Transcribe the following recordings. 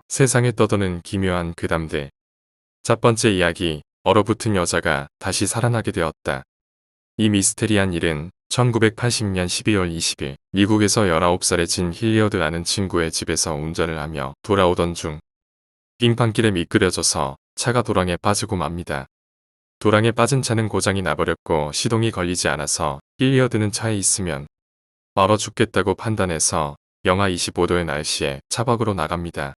세상에 떠도는 기묘한 괴담들. 첫 번째 이야기, 얼어붙은 여자가 다시 살아나게 되었다. 이 미스테리한 일은 1980년 12월 20일 미국에서 19살의 진 힐리어드라는 친구의 집에서 운전을 하며 돌아오던 중 빙판길에 미끄러져서 차가 도랑에 빠지고 맙니다. 도랑에 빠진 차는 고장이 나버렸고 시동이 걸리지 않아서 힐리어드는 차에 있으면 얼어 죽겠다고 판단해서 영하 25도의 날씨에 차 밖으로 나갑니다.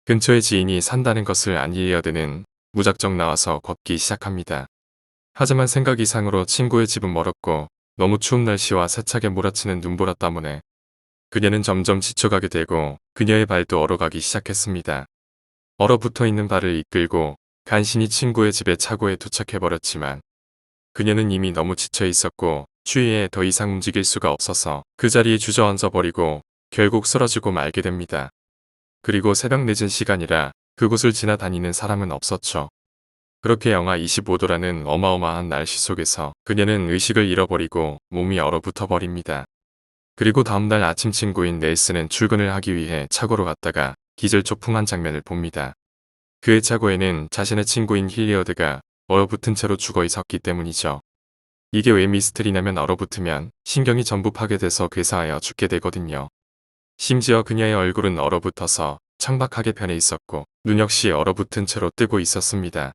근처에 지인이 산다는 것을 안 힐리어드는 무작정 나와서 걷기 시작합니다. 하지만 생각 이상으로 친구의 집은 멀었고 너무 추운 날씨와 세차게 몰아치는 눈보라 때문에 그녀는 점점 지쳐가게 되고 그녀의 발도 얼어가기 시작했습니다. 얼어붙어 있는 발을 이끌고 간신히 친구의 집에 차고에 도착해버렸지만 그녀는 이미 너무 지쳐 있었고 추위에 더 이상 움직일 수가 없어서 그 자리에 주저앉아 버리고 결국 쓰러지고 말게 됩니다. 그리고 새벽 늦은 시간이라 그곳을 지나다니는 사람은 없었죠. 그렇게 영하 25도라는 어마어마한 날씨 속에서 그녀는 의식을 잃어버리고 몸이 얼어붙어 버립니다. 그리고 다음날 아침 친구인 넬슨은 출근을 하기 위해 차고로 갔다가 기절초풍한 장면을 봅니다. 그의 차고에는 자신의 친구인 힐리어드가 얼어붙은 채로 죽어 있었기 때문이죠. 이게 왜 미스터리냐면 얼어붙으면 신경이 전부 파괴돼서 괴사하여 죽게 되거든요. 심지어 그녀의 얼굴은 얼어붙어서 창박하게 변해 있었고 눈 역시 얼어붙은 채로 뜨고 있었습니다.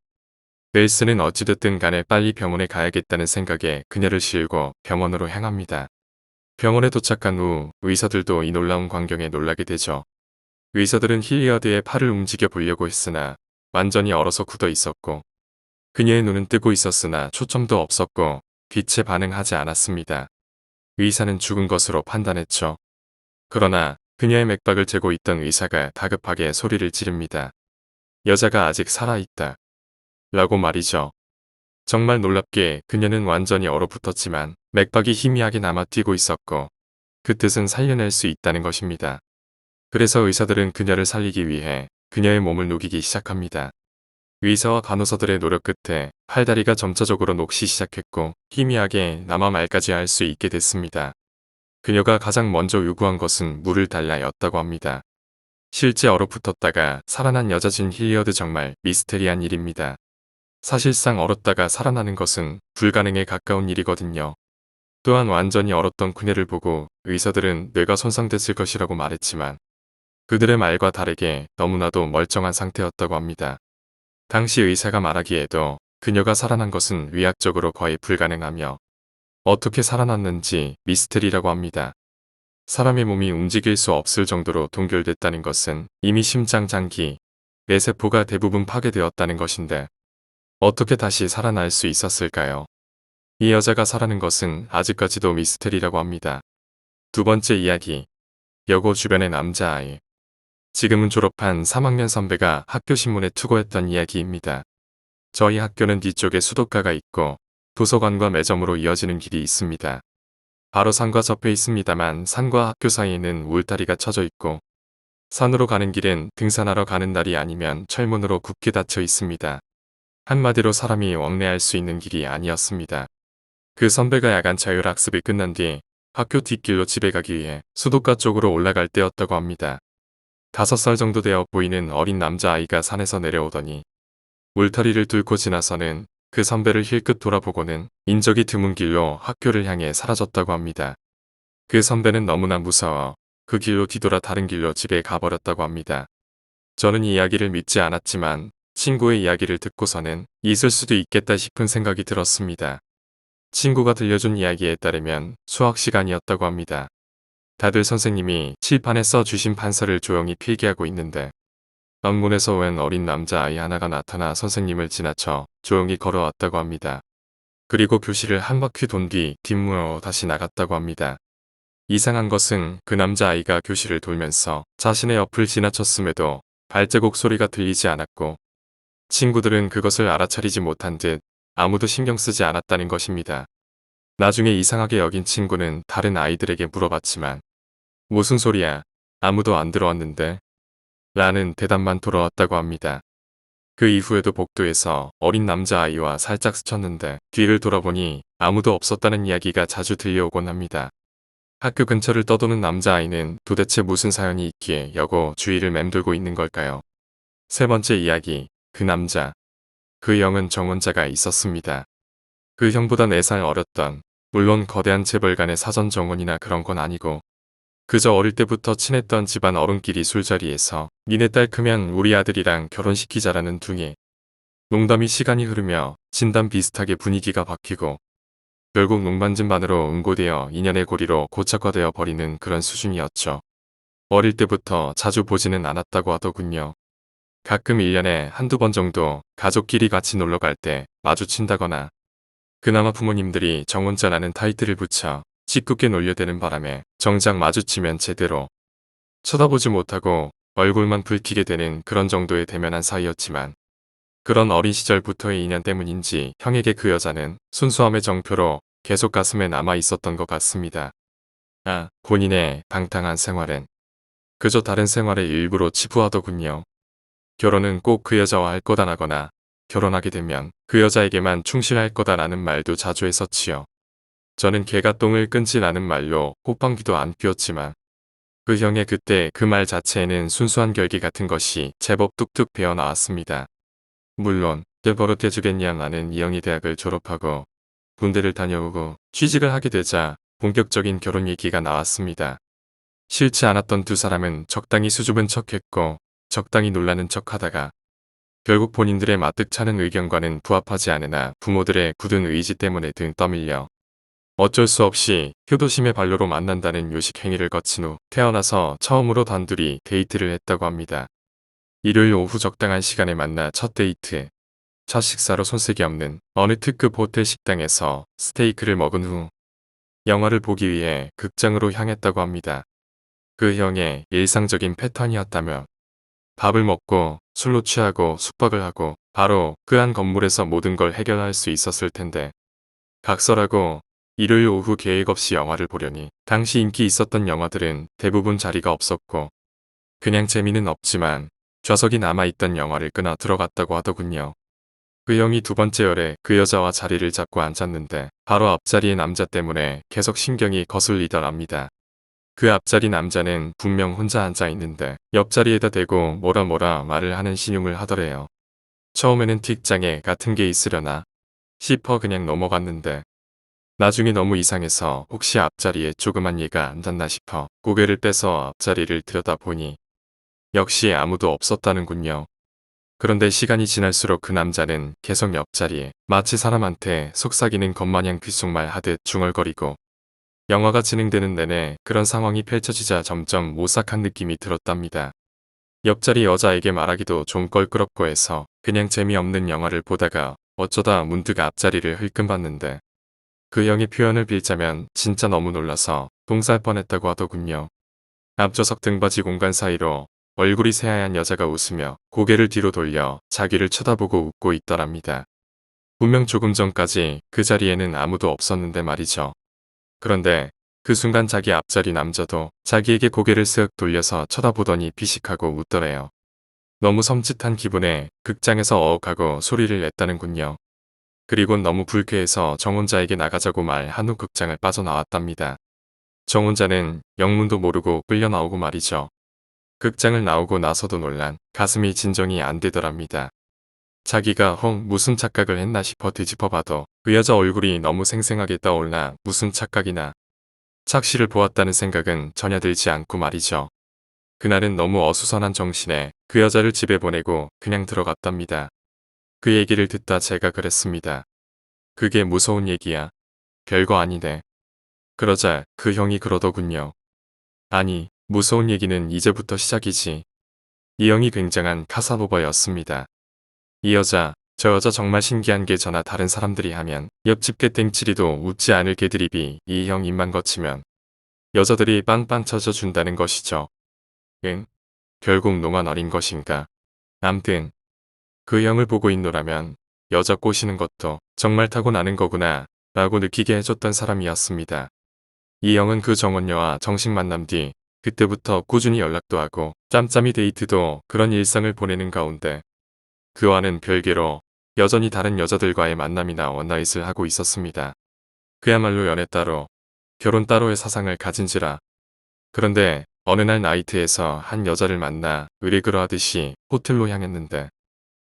넬슨은 어찌됐든 간에 빨리 병원에 가야겠다는 생각에 그녀를 싣고 병원으로 향합니다. 병원에 도착한 후 의사들도 이 놀라운 광경에 놀라게 되죠. 의사들은 힐리어드의 팔을 움직여 보려고 했으나 완전히 얼어서 굳어 있었고 그녀의 눈은 뜨고 있었으나 초점도 없었고 빛에 반응하지 않았습니다. 의사는 죽은 것으로 판단했죠. 그러나 그녀의 맥박을 재고 있던 의사가 다급하게 소리를 지릅니다. 여자가 아직 살아있다. 라고 말이죠. 정말 놀랍게 그녀는 완전히 얼어붙었지만 맥박이 희미하게 남아 뛰고 있었고 그 뜻은 살려낼 수 있다는 것입니다. 그래서 의사들은 그녀를 살리기 위해 그녀의 몸을 녹이기 시작합니다. 의사와 간호사들의 노력 끝에 팔다리가 점차적으로 녹시 시작했고 희미하게 남아 말까지 할 수 있게 됐습니다. 그녀가 가장 먼저 요구한 것은 물을 달라였다고 합니다. 실제 얼어붙었다가 살아난 여자 진 힐리어드 정말 미스테리한 일입니다. 사실상 얼었다가 살아나는 것은 불가능에 가까운 일이거든요. 또한 완전히 얼었던 그녀를 보고 의사들은 뇌가 손상됐을 것이라고 말했지만 그들의 말과 다르게 너무나도 멀쩡한 상태였다고 합니다. 당시 의사가 말하기에도 그녀가 살아난 것은 의학적으로 거의 불가능하며 어떻게 살아났는지 미스터리라고 합니다. 사람의 몸이 움직일 수 없을 정도로 동결됐다는 것은 이미 심장 장기, 뇌세포가 대부분 파괴되었다는 것인데 어떻게 다시 살아날 수 있었을까요? 이 여자가 살아난 것은 아직까지도 미스터리라고 합니다. 두 번째 이야기, 여고 주변의 남자아이. 지금은 졸업한 3학년 선배가 학교 신문에 투고했던 이야기입니다. 저희 학교는 뒤쪽에 수도가가 있고 도서관과 매점으로 이어지는 길이 있습니다. 바로 산과 접해 있습니다만 산과 학교 사이에는 울타리가 쳐져 있고 산으로 가는 길은 등산하러 가는 날이 아니면 철문으로 굳게 닫혀 있습니다. 한마디로 사람이 왕래할 수 있는 길이 아니었습니다. 그 선배가 야간 자율학습이 끝난 뒤 학교 뒷길로 집에 가기 위해 수도가 쪽으로 올라갈 때였다고 합니다. 5살 정도 되어 보이는 어린 남자아이가 산에서 내려오더니 울타리를 뚫고 지나서는 그 선배를 힐끗 돌아보고는 인적이 드문 길로 학교를 향해 사라졌다고 합니다. 그 선배는 너무나 무서워 그 길로 뒤돌아 다른 길로 집에 가버렸다고 합니다. 저는 이 이야기를 믿지 않았지만 친구의 이야기를 듣고서는 있을 수도 있겠다 싶은 생각이 들었습니다. 친구가 들려준 이야기에 따르면 수학 시간이었다고 합니다. 다들 선생님이 칠판에 써주신 판서를 조용히 필기하고 있는데 방문에서 웬 어린 남자아이 하나가 나타나 선생님을 지나쳐 조용히 걸어왔다고 합니다. 그리고 교실을 한 바퀴 돈 뒤 뒷문으로 다시 나갔다고 합니다. 이상한 것은 그 남자아이가 교실을 돌면서 자신의 옆을 지나쳤음에도 발자국 소리가 들리지 않았고 친구들은 그것을 알아차리지 못한 듯 아무도 신경 쓰지 않았다는 것입니다. 나중에 이상하게 여긴 친구는 다른 아이들에게 물어봤지만 무슨 소리야? 아무도 안 들어왔는데? 라는 대답만 돌아왔다고 합니다. 그 이후에도 복도에서 어린 남자아이와 살짝 스쳤는데 뒤를 돌아보니 아무도 없었다는 이야기가 자주 들려오곤 합니다. 학교 근처를 떠도는 남자아이는 도대체 무슨 사연이 있기에 여고 주위를 맴돌고 있는 걸까요? 세 번째 이야기, 그 남자. 그 형은 정혼자가 있었습니다. 그 형보다 4살 어렸던, 물론 거대한 재벌 간의 사전 정혼이나 그런 건 아니고 그저 어릴 때부터 친했던 집안 어른끼리 술자리에서 니네 딸 크면 우리 아들이랑 결혼시키자라는 둥에 농담이 시간이 흐르며 진담 비슷하게 분위기가 바뀌고 결국 농반진반으로 응고되어 인연의 고리로 고착화되어 버리는 그런 수준이었죠. 어릴 때부터 자주 보지는 않았다고 하더군요. 가끔 1년에 한두 번 정도 가족끼리 같이 놀러 갈 때 마주친다거나 그나마 부모님들이 정혼자라는 타이틀을 붙여 짓궂게 놀려대는 바람에 정작 마주치면 제대로 쳐다보지 못하고 얼굴만 붉히게 되는 그런 정도의 대면한 사이였지만 그런 어린 시절부터의 인연 때문인지 형에게 그 여자는 순수함의 정표로 계속 가슴에 남아 있었던 것 같습니다. 본인의 방탕한 생활엔 그저 다른 생활의 일부로 치부하더군요. 결혼은 꼭 그 여자와 할 거다라거나 결혼하게 되면 그 여자에게만 충실할 거다라는 말도 자주 했었지요. 저는 개가 똥을 끈지라는 말로 호빵기도 안 끼웠지만 그 형의 그때 그 말 자체에는 순수한 결기 같은 것이 제법 뚝뚝 배어 나왔습니다. 물론 버릇해주겠냐마는 이 형이 대학을 졸업하고 군대를 다녀오고 취직을 하게 되자 본격적인 결혼 얘기가 나왔습니다. 싫지 않았던 두 사람은 적당히 수줍은 척했고 적당히 놀라는 척하다가 결국 본인들의 마뜩 차는 의견과는 부합하지 않으나 부모들의 굳은 의지 때문에 등 떠밀려 어쩔 수 없이 효도심의 발로로 만난다는 요식 행위를 거친 후 태어나서 처음으로 단둘이 데이트를 했다고 합니다. 일요일 오후 적당한 시간에 만나 첫 데이트. 첫 식사로 손색이 없는 어느 특급 호텔 식당에서 스테이크를 먹은 후 영화를 보기 위해 극장으로 향했다고 합니다. 그 형의 일상적인 패턴이었다며 밥을 먹고 술로 취하고 숙박을 하고 바로 그 한 건물에서 모든 걸 해결할 수 있었을 텐데 각설하고 일요일 오후 계획 없이 영화를 보려니 당시 인기 있었던 영화들은 대부분 자리가 없었고 그냥 재미는 없지만 좌석이 남아있던 영화를 끊어 들어갔다고 하더군요. 그 형이 두 번째 열에 그 여자와 자리를 잡고 앉았는데 바로 앞자리의 남자 때문에 계속 신경이 거슬리더랍니다. 그 앞자리 남자는 분명 혼자 앉아 있는데 옆자리에다 대고 뭐라 말을 하는 신용을 하더래요. 처음에는 틱장애 같은 게 있으려나 싶어 그냥 넘어갔는데 나중에 너무 이상해서 혹시 앞자리에 조그만 얘가 앉았나 싶어 고개를 빼서 앞자리를 들여다보니 역시 아무도 없었다는군요. 그런데 시간이 지날수록 그 남자는 계속 옆자리에 마치 사람한테 속삭이는 것마냥 귓속말 하듯 중얼거리고 영화가 진행되는 내내 그런 상황이 펼쳐지자 점점 오싹한 느낌이 들었답니다. 옆자리 여자에게 말하기도 좀 껄끄럽고 해서 그냥 재미없는 영화를 보다가 어쩌다 문득 앞자리를 흘끔봤는데 그 형의 표현을 빌자면 진짜 너무 놀라서 똥쌀 뻔했다고 하더군요. 앞좌석 등받이 공간 사이로 얼굴이 새하얀 여자가 웃으며 고개를 뒤로 돌려 자기를 쳐다보고 웃고 있더랍니다. 분명 조금 전까지 그 자리에는 아무도 없었는데 말이죠. 그런데 그 순간 자기 앞자리 남자도 자기에게 고개를 쓱 돌려서 쳐다보더니 피식하고 웃더래요. 너무 섬찟한 기분에 극장에서 어억하고 소리를 냈다는군요. 그리곤 너무 불쾌해서 정혼자에게 나가자고 말한 후 극장을 빠져나왔답니다. 정혼자는 영문도 모르고 끌려 나오고 말이죠. 극장을 나오고 나서도 놀란 가슴이 진정이 안 되더랍니다. 자기가 무슨 착각을 했나 싶어 뒤집어봐도 그 여자 얼굴이 너무 생생하게 떠올라 무슨 착각이나 착시를 보았다는 생각은 전혀 들지 않고 말이죠. 그날은 너무 어수선한 정신에 그 여자를 집에 보내고 그냥 들어갔답니다. 그 얘기를 듣다 제가 그랬습니다. 그게 무서운 얘기야. 별거 아니네. 그러자 그 형이 그러더군요. 아니, 무서운 얘기는 이제부터 시작이지. 이 형이 굉장한 카사노바였습니다. 이 여자, 저 여자 정말 신기한 게 저나 다른 사람들이 하면 옆집 개땡치리도 웃지 않을 개드립이 이 형 입만 거치면 여자들이 빵빵 쳐져준다는 것이죠. 응? 결국 농안 어린 것인가. 암튼 그 형을 보고 있노라면 여자 꼬시는 것도 정말 타고나는 거구나 라고 느끼게 해줬던 사람이었습니다. 이 형은 그 정원녀와 정식 만남 뒤 그때부터 꾸준히 연락도 하고 짬짬이 데이트도 그런 일상을 보내는 가운데 그와는 별개로 여전히 다른 여자들과의 만남이나 원나잇을 하고 있었습니다. 그야말로 연애 따로 결혼 따로의 사상을 가진지라. 그런데 어느 날 나이트에서 한 여자를 만나 의뢰그러 하듯이 호텔로 향했는데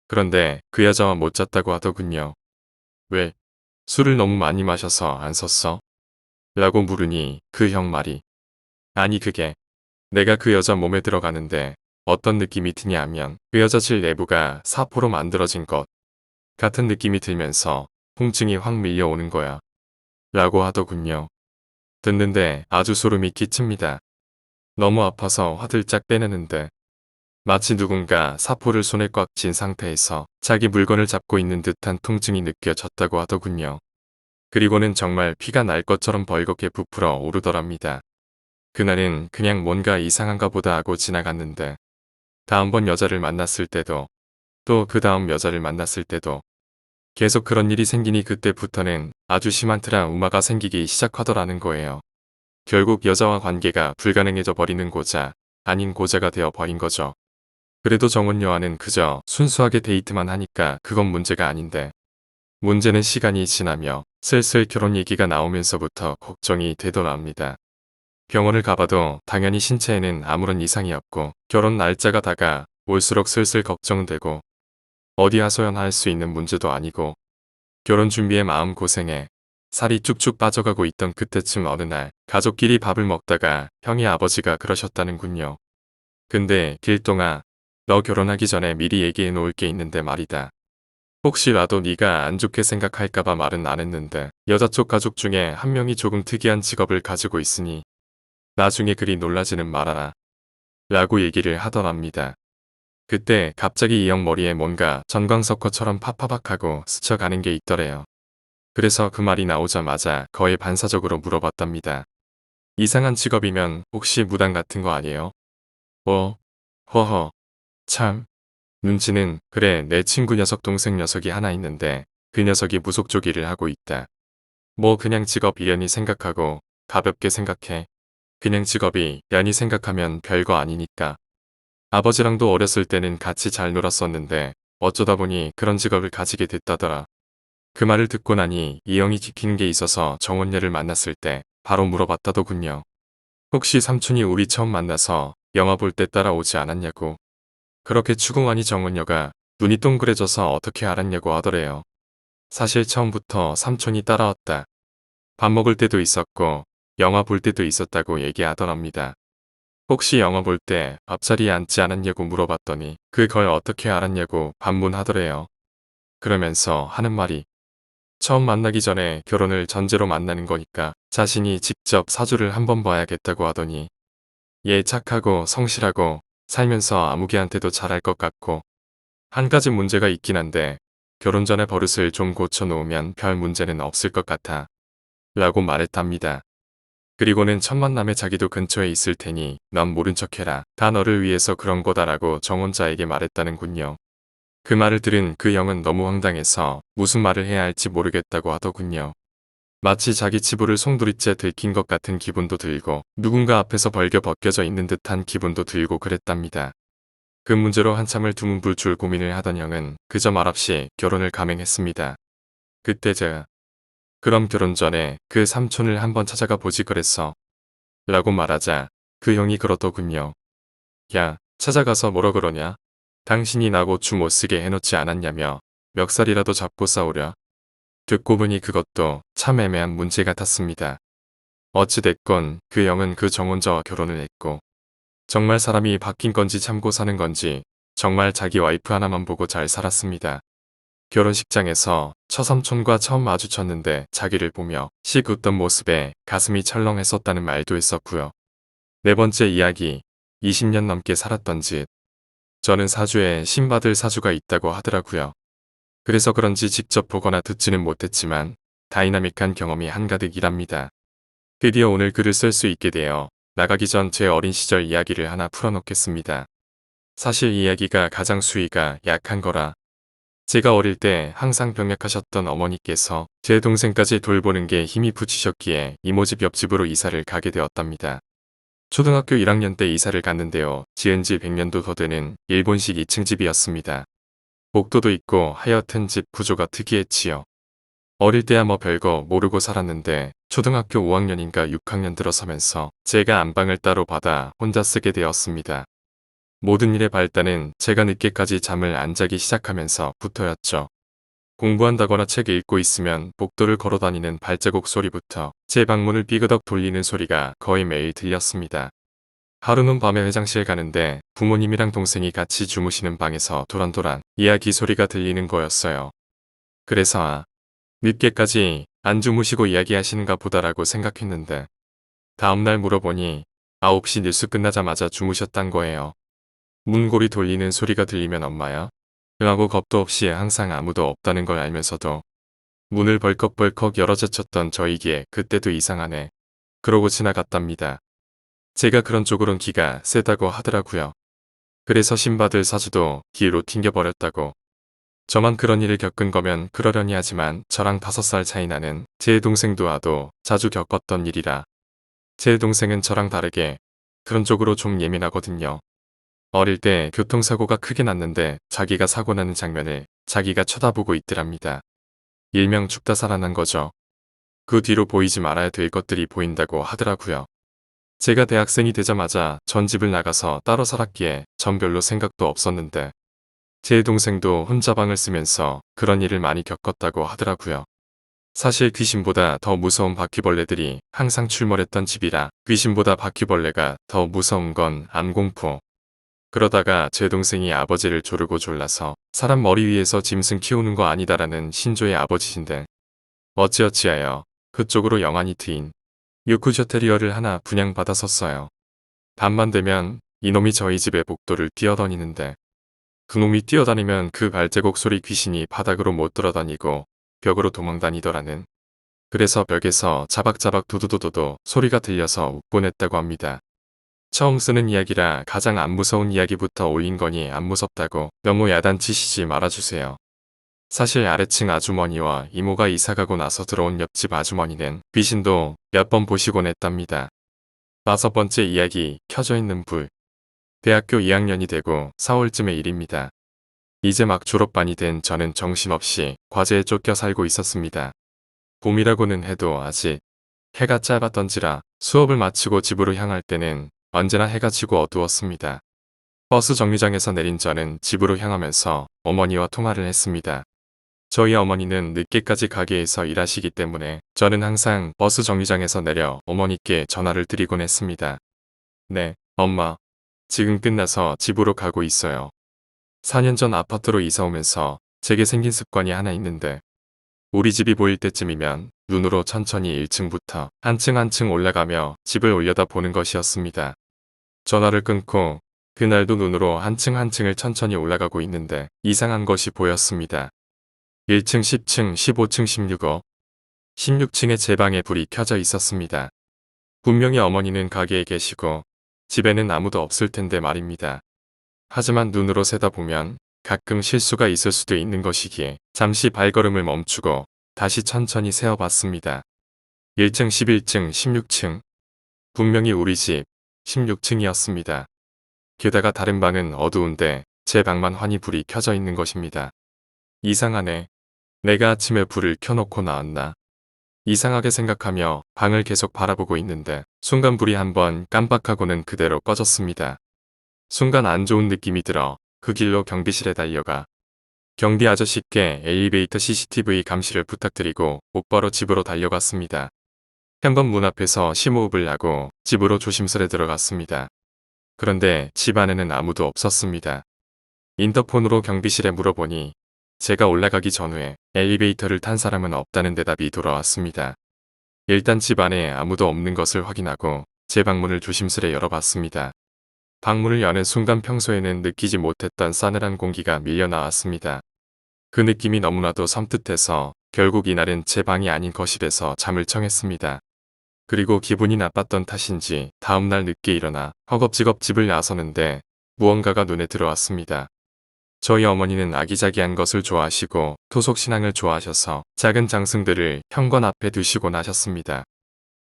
그런데 그 여자와 못 잤다고 하더군요. 왜? 술을 너무 많이 마셔서 안 썼어? 라고 물으니 그 형 말이 아니 그게 내가 그 여자 몸에 들어가는데 어떤 느낌이 드냐 하면 그 여자 질 내부가 사포로 만들어진 것 같은 느낌이 들면서 통증이 확 밀려오는 거야. 라고 하더군요. 듣는데 아주 소름이 끼칩니다. 너무 아파서 화들짝 떼내는데 마치 누군가 사포를 손에 꽉 쥔 상태에서 자기 물건을 잡고 있는 듯한 통증이 느껴졌다고 하더군요. 그리고는 정말 피가 날 것처럼 벌겋게 부풀어 오르더랍니다. 그날은 그냥 뭔가 이상한가 보다 하고 지나갔는데 다음번 여자를 만났을 때도 또 그 다음 여자를 만났을 때도 계속 그런 일이 생기니 그때부터는 아주 심한 트라우마가 생기기 시작하더라는 거예요. 결국 여자와 관계가 불가능해져 버리는 고자 아닌 고자가 되어 버린 거죠. 그래도 정원여와는 그저 순수하게 데이트만 하니까 그건 문제가 아닌데 문제는 시간이 지나며 슬슬 결혼 얘기가 나오면서부터 걱정이 되더랍니다. 병원을 가봐도 당연히 신체에는 아무런 이상이 없고 결혼 날짜가 다가 올수록 슬슬 걱정되고 어디 하소연할 수 있는 문제도 아니고 결혼 준비에 마음고생에 살이 쭉쭉 빠져가고 있던 그때쯤 어느 날 가족끼리 밥을 먹다가 형이 아버지가 그러셨다는군요. 근데 길동아 너 결혼하기 전에 미리 얘기해 놓을 게 있는데 말이다. 혹시라도 네가 안 좋게 생각할까봐 말은 안 했는데 여자 쪽 가족 중에 한 명이 조금 특이한 직업을 가지고 있으니 나중에 그리 놀라지는 말아라. 라고 얘기를 하더랍니다. 그때 갑자기 이 형 머리에 뭔가 전광석화처럼 파파박하고 스쳐가는 게 있더래요. 그래서 그 말이 나오자마자 거의 반사적으로 물어봤답니다. 이상한 직업이면 혹시 무당 같은 거 아니에요? 허허. 참. 눈치는 그래 내 친구 녀석 동생 녀석이 하나 있는데 그 녀석이 무속 쪽 일을 하고 있다. 뭐 그냥 직업 이연히 생각하고 가볍게 생각해. 그냥 직업이 연히 생각하면 별거 아니니까. 아버지랑도 어렸을 때는 같이 잘 놀았었는데 어쩌다 보니 그런 직업을 가지게 됐다더라. 그 말을 듣고 나니 이 형이 지키는 게 있어서 정원녀를 만났을 때 바로 물어봤다더군요. 혹시 삼촌이 우리 처음 만나서 영화 볼 때 따라오지 않았냐고. 그렇게 추궁하니 정원녀가 눈이 동그래져서 어떻게 알았냐고 하더래요. 사실 처음부터 삼촌이 따라왔다. 밥 먹을 때도 있었고 영화 볼 때도 있었다고 얘기하더랍니다. 혹시 영화 볼 때 앞자리에 앉지 않았냐고 물어봤더니 그걸 어떻게 알았냐고 반문하더래요. 그러면서 하는 말이 처음 만나기 전에 결혼을 전제로 만나는 거니까 자신이 직접 사주를 한번 봐야겠다고 하더니 얘 착하고 성실하고 살면서 아무개한테도 잘할 것 같고 한 가지 문제가 있긴 한데 결혼 전에 버릇을 좀 고쳐놓으면 별 문제는 없을 것 같아 라고 말했답니다. 그리고는 첫 만남에 자기도 근처에 있을 테니 넌 모른 척해라. 다 너를 위해서 그런 거다라고 정혼자에게 말했다는군요. 그 말을 들은 그 형은 너무 황당해서 무슨 말을 해야 할지 모르겠다고 하더군요. 마치 자기 치부를 송두리째 들킨 것 같은 기분도 들고 누군가 앞에서 벌겨 벗겨져 있는 듯한 기분도 들고 그랬답니다. 그 문제로 한참을 두문불출 고민을 하던 형은 그저 말없이 결혼을 감행했습니다. 그때 제가 그럼 결혼 전에 그 삼촌을 한번 찾아가 보지 그랬어. 라고 말하자 그 형이 그러더군요. 야, 찾아가서 뭐라 그러냐? 당신이 나고 주 못 쓰게 해놓지 않았냐며 멱살이라도 잡고 싸우랴. 듣고 보니 그것도 참 애매한 문제 같았습니다. 어찌됐건 그 형은 그 정혼자와 결혼을 했고 정말 사람이 바뀐 건지 참고 사는 건지 정말 자기 와이프 하나만 보고 잘 살았습니다. 결혼식장에서 처삼촌과 처음 마주쳤는데 자기를 보며 씩 웃던 모습에 가슴이 철렁했었다는 말도 했었고요. 네 번째 이야기, 20년 넘게 살았던 집. 저는 사주에 신받을 사주가 있다고 하더라고요. 그래서 그런지 직접 보거나 듣지는 못했지만 다이나믹한 경험이 한가득이랍니다. 드디어 오늘 글을 쓸 수 있게 되어 나가기 전 제 어린 시절 이야기를 하나 풀어놓겠습니다. 사실 이 이야기가 가장 수위가 약한 거라 제가 어릴 때 항상 병약하셨던 어머니께서 제 동생까지 돌보는 게 힘이 붙이셨기에 이모집 옆집으로 이사를 가게 되었답니다. 초등학교 1학년 때 이사를 갔는데요. 지은 지 100년도 더 되는 일본식 2층 집이었습니다. 복도도 있고 하여튼 집 구조가 특이했지요. 어릴 때야 뭐 별거 모르고 살았는데 초등학교 5학년인가 6학년 들어서면서 제가 안방을 따로 받아 혼자 쓰게 되었습니다. 모든 일의 발단은 제가 늦게까지 잠을 안 자기 시작하면서부터였죠. 공부한다거나 책 읽고 있으면 복도를 걸어다니는 발자국 소리부터 제 방문을 삐그덕 돌리는 소리가 거의 매일 들렸습니다. 하루는 밤에 회장실 가는데 부모님이랑 동생이 같이 주무시는 방에서 도란도란 이야기 소리가 들리는 거였어요. 그래서 늦게까지 안 주무시고 이야기하시는가 보다라고 생각했는데 다음날 물어보니 9시 뉴스 끝나자마자 주무셨단 거예요. 문고리 돌리는 소리가 들리면 엄마야? 응하고 겁도 없이 항상 아무도 없다는 걸 알면서도 문을 벌컥벌컥 열어 제쳤던 저이기에 그때도 이상하네. 그러고 지나갔답니다. 제가 그런 쪽으론 기가 세다고 하더라고요. 그래서 신받을 사주도 뒤로 튕겨버렸다고. 저만 그런 일을 겪은 거면 그러려니 하지만 저랑 5살 차이 나는 제 동생도 아도 자주 겪었던 일이라. 제 동생은 저랑 다르게 그런 쪽으로 좀 예민하거든요. 어릴 때 교통사고가 크게 났는데 자기가 사고 나는 장면을 자기가 쳐다보고 있더랍니다. 일명 죽다 살아난 거죠. 그 뒤로 보이지 말아야 될 것들이 보인다고 하더라고요. 제가 대학생이 되자마자 전집을 나가서 따로 살았기에 전 별로 생각도 없었는데 제 동생도 혼자 방을 쓰면서 그런 일을 많이 겪었다고 하더라고요. 사실 귀신보다 더 무서운 바퀴벌레들이 항상 출몰했던 집이라 귀신보다 바퀴벌레가 더 무서운 건 암공포. 그러다가 제 동생이 아버지를 조르고 졸라서 사람 머리 위에서 짐승 키우는 거 아니다라는 신조의 아버지신데 어찌어찌하여 그쪽으로 영안이 트인 요크셔 테리어를 하나 분양받았었어요. 밤만 되면 이놈이 저희 집의 복도를 뛰어다니는데 그놈이 뛰어다니면 그 발자국 소리 귀신이 바닥으로 못 돌아다니고 벽으로 도망다니더라는. 그래서 벽에서 자박자박 두두두두두 소리가 들려서 웃곤 했다고 합니다. 처음 쓰는 이야기라 가장 안 무서운 이야기부터 올린 거니 안 무섭다고 너무 야단치시지 말아주세요. 사실 아래층 아주머니와 이모가 이사가고 나서 들어온 옆집 아주머니는 귀신도 몇 번 보시곤 했답니다. 5번째 이야기 켜져 있는 불. 대학교 2학년이 되고 4월쯤의 일입니다. 이제 막 졸업반이 된 저는 정신없이 과제에 쫓겨 살고 있었습니다. 봄이라고는 해도 아직 해가 짧았던지라 수업을 마치고 집으로 향할 때는 언제나 해가 지고 어두웠습니다. 버스 정류장에서 내린 저는 집으로 향하면서 어머니와 통화를 했습니다. 저희 어머니는 늦게까지 가게에서 일하시기 때문에 저는 항상 버스 정류장에서 내려 어머니께 전화를 드리곤 했습니다. 네, 엄마. 지금 끝나서 집으로 가고 있어요. 4년 전 아파트로 이사 오면서 제게 생긴 습관이 하나 있는데 우리 집이 보일 때쯤이면 눈으로 천천히 1층부터 한 층 한 층 올라가며 집을 올려다보는 것이었습니다. 전화를 끊고 그날도 눈으로 한 층 한 층을 천천히 올라가고 있는데 이상한 것이 보였습니다. 1층, 10층, 15층, 16호. 16층에 제 방에 불이 켜져 있었습니다. 분명히 어머니는 가게에 계시고 집에는 아무도 없을 텐데 말입니다. 하지만 눈으로 세다 보면 가끔 실수가 있을 수도 있는 것이기에 잠시 발걸음을 멈추고 다시 천천히 세어봤습니다. 1층, 11층, 16층. 분명히 우리 집 16층이었습니다. 게다가 다른 방은 어두운데 제 방만 환히 불이 켜져 있는 것입니다. 이상하네. 내가 아침에 불을 켜놓고 나왔나? 이상하게 생각하며 방을 계속 바라보고 있는데 순간 불이 한번 깜빡하고는 그대로 꺼졌습니다. 순간 안 좋은 느낌이 들어 그 길로 경비실에 달려가 경비 아저씨께 엘리베이터 CCTV 감시를 부탁드리고 곧바로 집으로 달려갔습니다. 현관 문 앞에서 심호흡을 하고 집으로 조심스레 들어갔습니다. 그런데 집 안에는 아무도 없었습니다. 인터폰으로 경비실에 물어보니 제가 올라가기 전후에 엘리베이터를 탄 사람은 없다는 대답이 돌아왔습니다. 일단 집 안에 아무도 없는 것을 확인하고 제 방문을 조심스레 열어봤습니다. 방문을 여는 순간 평소에는 느끼지 못했던 싸늘한 공기가 밀려 나왔습니다. 그 느낌이 너무나도 섬뜩해서 결국 이날은 제 방이 아닌 거실에서 잠을 청했습니다. 그리고 기분이 나빴던 탓인지 다음날 늦게 일어나 허겁지겁 집을 나서는데 무언가가 눈에 들어왔습니다. 저희 어머니는 아기자기한 것을 좋아하시고 토속신앙을 좋아하셔서 작은 장승들을 현관 앞에 두시곤 하셨습니다.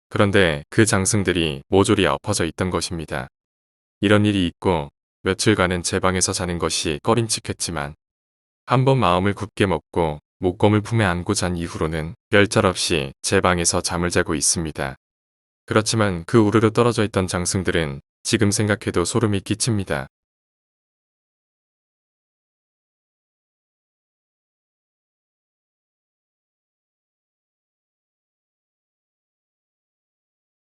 그런데 그 장승들이 모조리 엎어져 있던 것입니다. 이런 일이 있고 며칠간은 제 방에서 자는 것이 꺼림칙했지만 한번 마음을 굳게 먹고 목검을 품에 안고 잔 이후로는 별짤없이 제 방에서 잠을 자고 있습니다. 그렇지만 그 우르르 떨어져 있던 장승들은 지금 생각해도 소름이 끼칩니다.